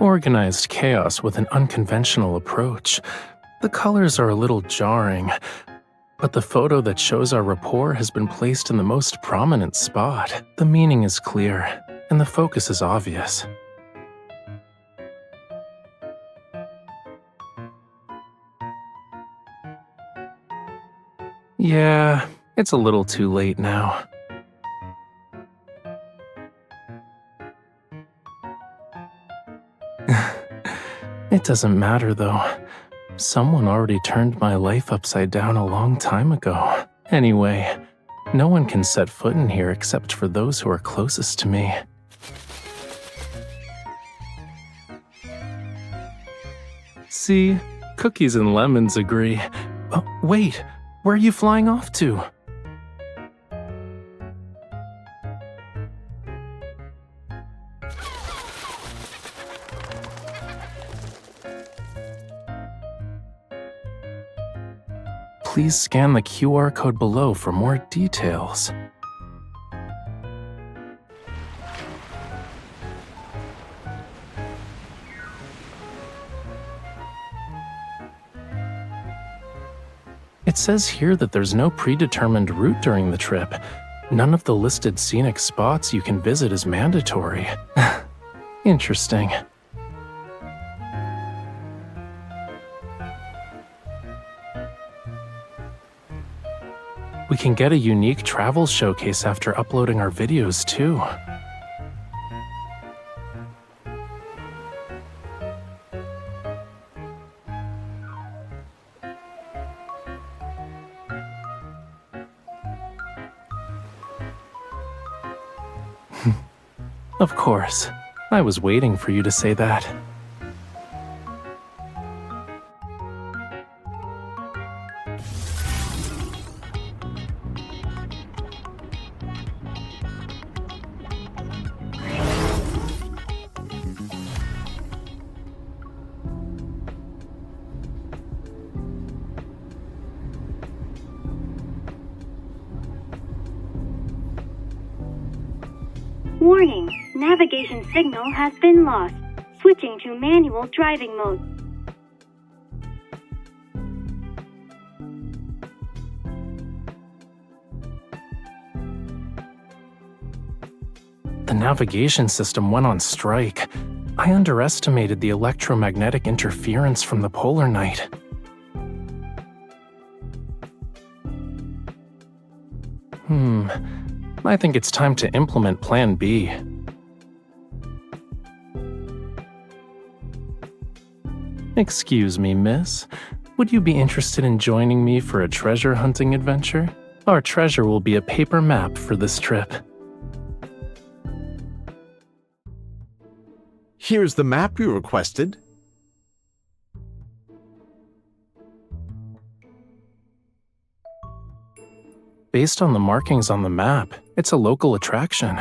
Organized chaos with an unconventional approach. The colors are a little jarring, but the photo that shows our rapport has been placed in the most prominent spot. The meaning is clear, and the focus is obvious. Yeah, it's a little too late now. It doesn't matter, though. Someone already turned my life upside down a long time ago. Anyway, no one can set foot in here except for those who are closest to me. See, cookies and lemons agree. Oh, wait, where are you flying off to? Please scan the QR code below for more details. It says here that there's no predetermined route during the trip. None of the listed scenic spots you can visit is mandatory. Interesting. We can get a unique travel showcase after uploading our videos, too. Of course. I was waiting for you to say that. Warning, navigation signal has been lost. Switching to manual driving mode. The navigation system went on strike. I underestimated the electromagnetic interference from the polar night. I think it's time to implement Plan B. Excuse me, miss. Would you be interested in joining me for a treasure hunting adventure? Our treasure will be a paper map for this trip. Here's the map you requested. Based on the markings on the map, it's a local attraction.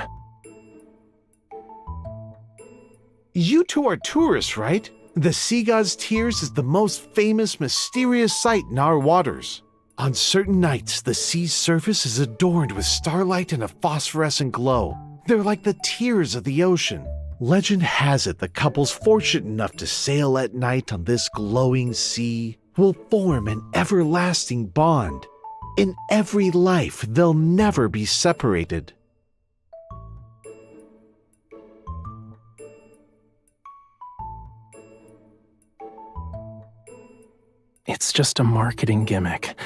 You two are tourists, right? The Sea God's Tears is the most famous, mysterious sight in our waters. On certain nights, the sea's surface is adorned with starlight and a phosphorescent glow. They're like the tears of the ocean. Legend has it the couples fortunate enough to sail at night on this glowing sea will form an everlasting bond. In every life, they'll never be separated. It's just a marketing gimmick,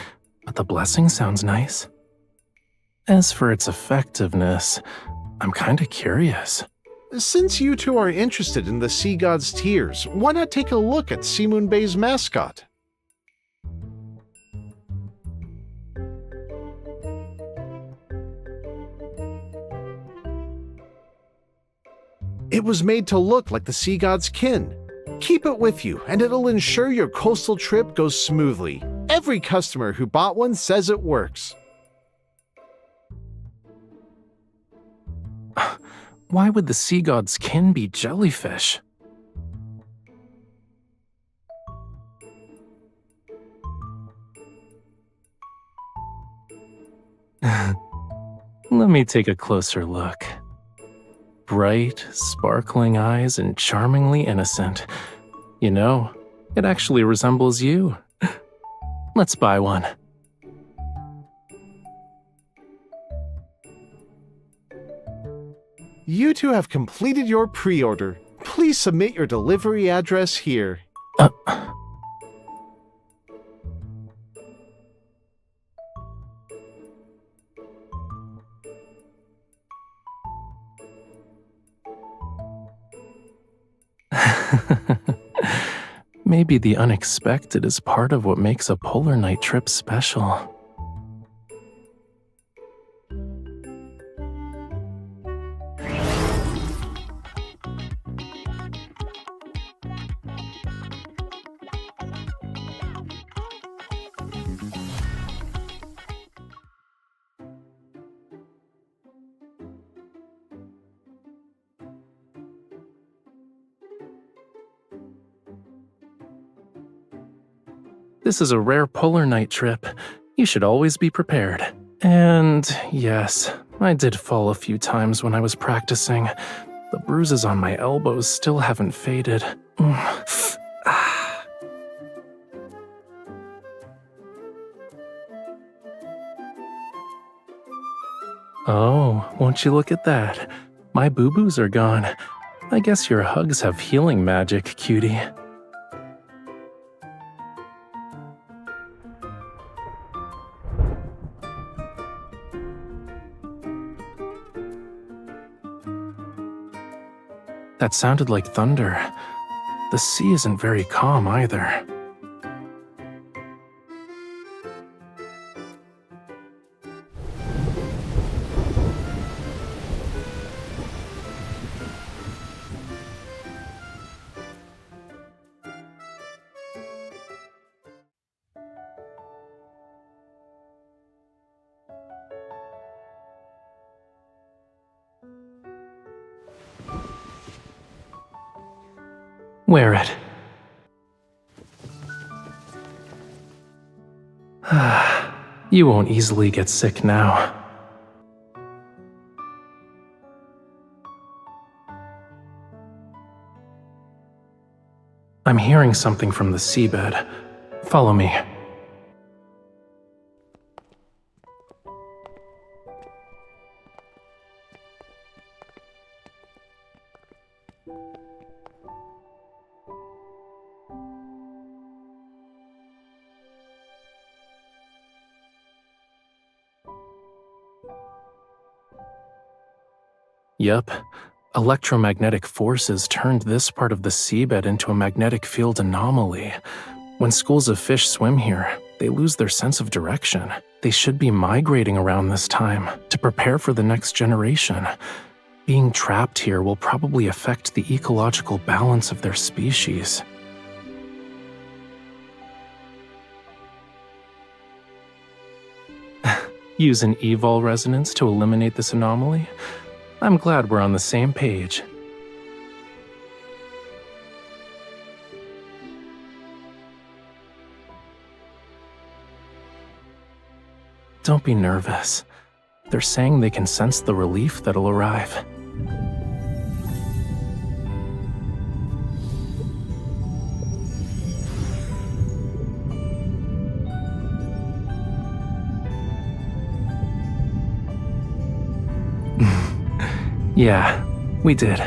but the blessing sounds nice. As for its effectiveness, I'm kinda curious. Since you two are interested in the Sea God's Tears, why not take a look at Seamoon Bay's mascot? It was made to look like the sea god's kin. Keep it with you, and it'll ensure your coastal trip goes smoothly. Every customer who bought one says it works. Why would the sea god's kin be jellyfish? Let me take a closer look. bright, sparkling eyes and charmingly innocent. You know, it actually resembles you. Let's buy one. You two have completed your pre-order. Please submit your delivery address here. Maybe the unexpected is part of what makes a polar night trip special. This is a rare polar night trip. You should always be prepared. And yes, I did fall a few times when I was practicing. The bruises on my elbows still haven't faded. Oh, won't you look at that? My boo-boos are gone. I guess your hugs have healing magic, cutie. That sounded like thunder. The sea isn't very calm either. Wear it. You won't easily get sick now. I'm hearing something from the seabed. Follow me. Yep. Electromagnetic forces turned this part of the seabed into a magnetic field anomaly. When schools of fish swim here, they lose their sense of direction. They should be migrating around this time to prepare for the next generation. Being trapped here will probably affect the ecological balance of their species. Use an evol resonance to eliminate this anomaly? I'm glad we're on the same page. Don't be nervous. They're saying they can sense the relief that'll arrive. Yeah, we did.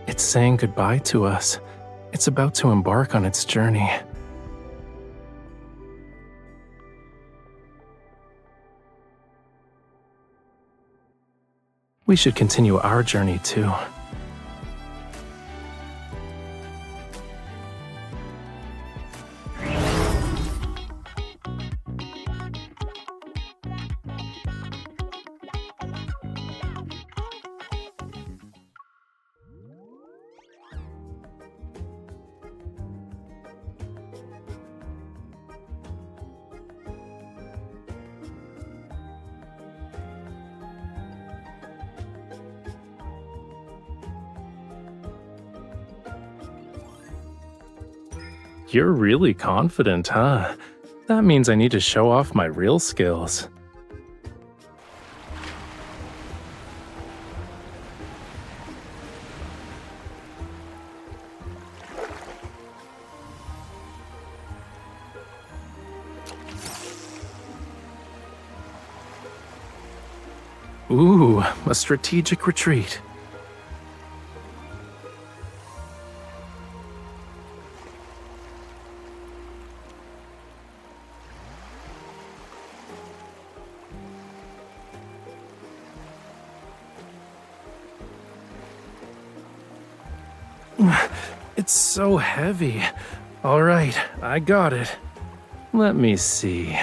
It's saying goodbye to us. It's about to embark on its journey. We should continue our journey too. You're really confident, huh? That means I need to show off my real skills. Ooh, a strategic retreat. It's so heavy. All right, I got it. Let me see.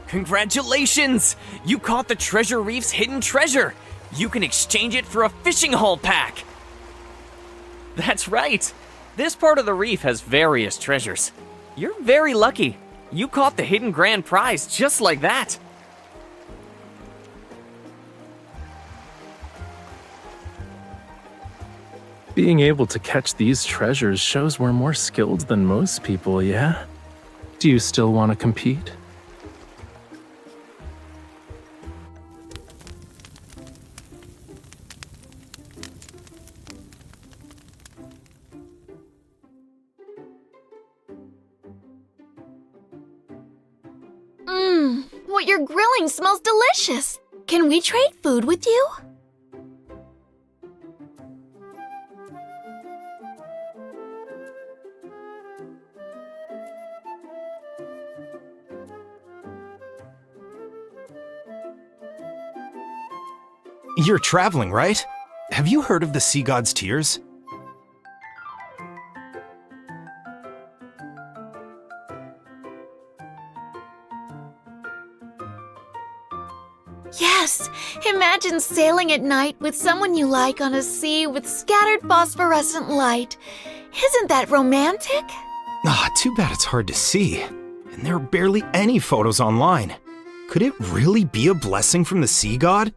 Congratulations! You caught the Treasure Reef's hidden treasure! You can exchange it for a fishing haul pack! That's right! This part of the reef has various treasures. You're very lucky. You caught the hidden grand prize just like that. Being able to catch these treasures shows we're more skilled than most people, yeah? Do you still want to compete? What you're grilling smells delicious. Can we trade food with you? You're traveling, right? Have you heard of the Sea God's Tears? Yes! Imagine sailing at night with someone you like on a sea with scattered phosphorescent light. Isn't that romantic? Too bad it's hard to see. And there are barely any photos online. Could it really be a blessing from the Sea God?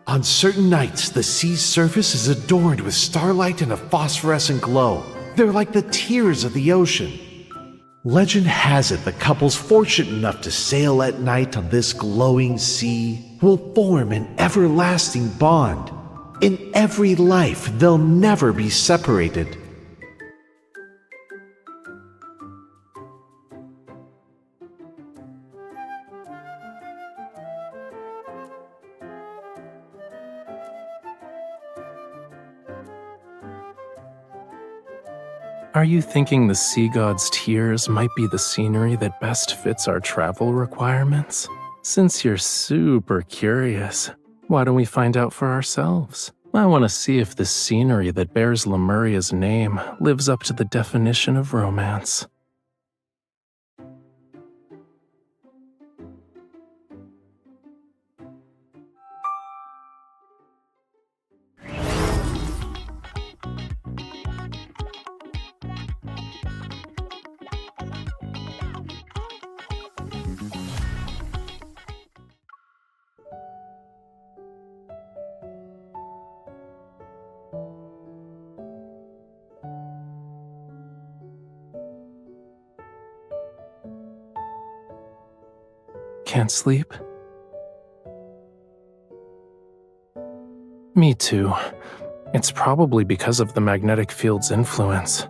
On certain nights, the sea's surface is adorned with starlight and a phosphorescent glow. They're like the tears of the ocean. Legend has it the couples fortunate enough to sail at night on this glowing sea will form an everlasting bond. In every life, they'll never be separated. Are you thinking the Sea God's Tears might be the scenery that best fits our travel requirements? Since you're super curious, why don't we find out for ourselves? I want to see if this scenery that bears Lemuria's name lives up to the definition of romance. Can't sleep? Me too. It's probably because of the magnetic field's influence.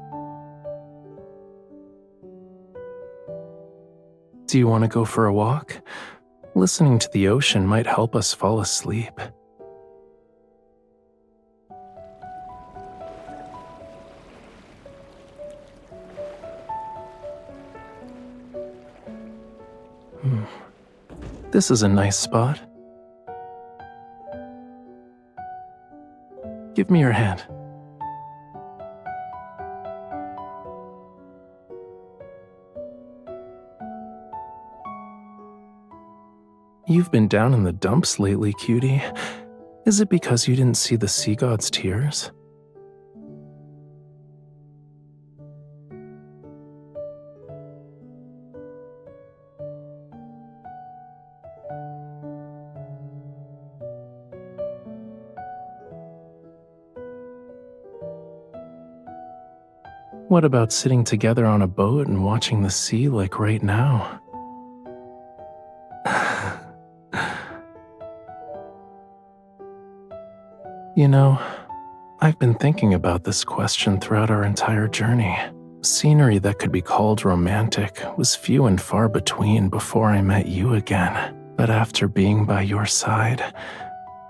Do you want to go for a walk? Listening to the ocean might help us fall asleep. This is a nice spot. Give me your hand. You've been down in the dumps lately, cutie. Is it because you didn't see the sea god's tears? What about sitting together on a boat and watching the sea like right now? You know, I've been thinking about this question throughout our entire journey. Scenery that could be called romantic was few and far between before I met you again. But after being by your side,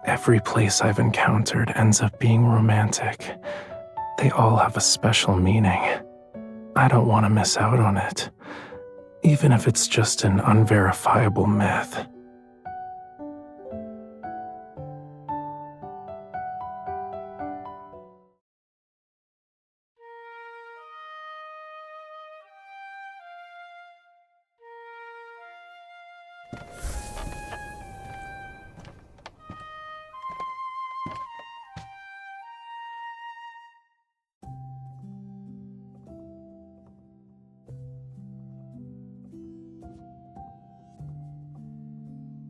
every place I've encountered ends up being romantic. They all have a special meaning. I don't want to miss out on it, even if it's just an unverifiable myth.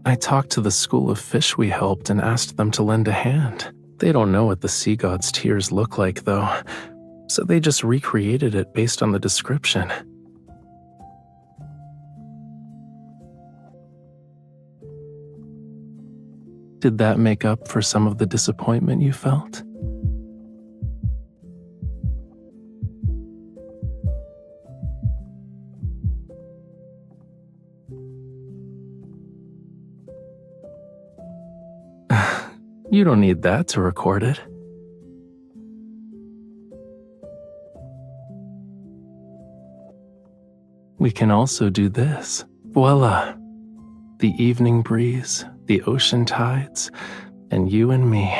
I talked to the school of fish we helped and asked them to lend a hand. They don't know what the sea god's tears look like, though, so they just recreated it based on the description. Did that make up for some of the disappointment you felt? You don't need that to record it. We can also do this. Voila! The evening breeze, the ocean tides, and you and me.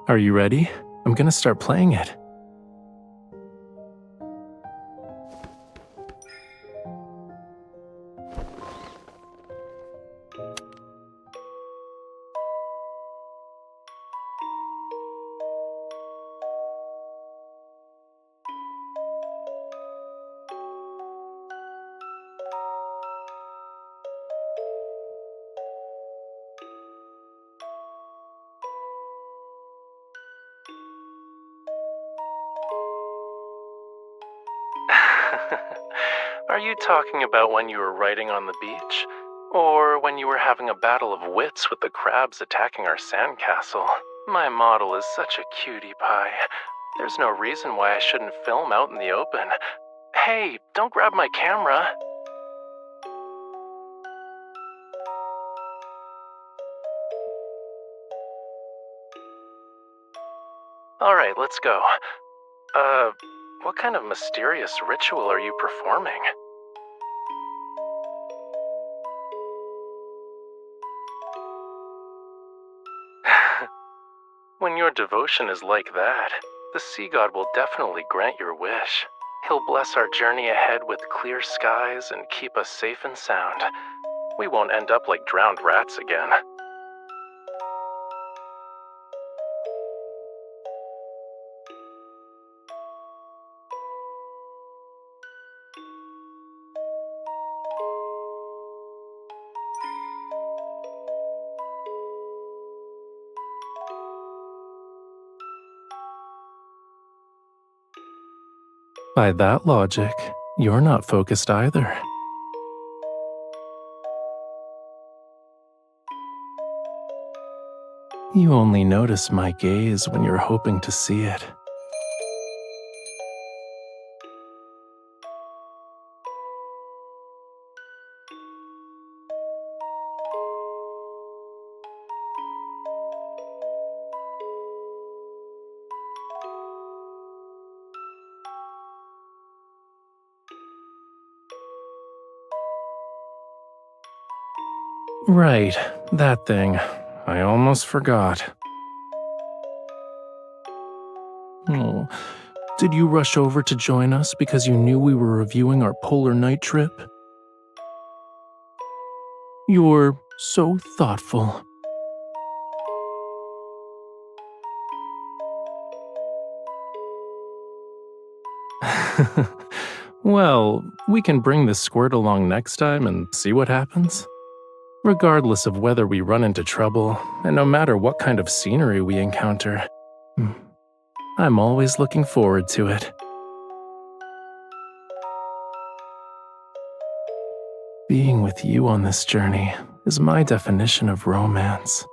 Are you ready? I'm gonna start playing it. Are you talking about when you were writing on the beach? Or when you were having a battle of wits with the crabs attacking our sandcastle? My model is such a cutie pie. There's no reason why I shouldn't film out in the open. Hey, don't grab my camera. Alright, let's go. What kind of mysterious ritual are you performing? When your devotion is like that, the sea god will definitely grant your wish. He'll bless our journey ahead with clear skies and keep us safe and sound. We won't end up like drowned rats again. By that logic, you're not focused either. You only notice my gaze when you're hoping to see it. Right, that thing. I almost forgot. Oh, did you rush over to join us because you knew we were reviewing our polar night trip? You're so thoughtful. Well, we can bring this squirt along next time and see what happens. Regardless of whether we run into trouble, and no matter what kind of scenery we encounter, I'm always looking forward to it. Being with you on this journey is my definition of romance.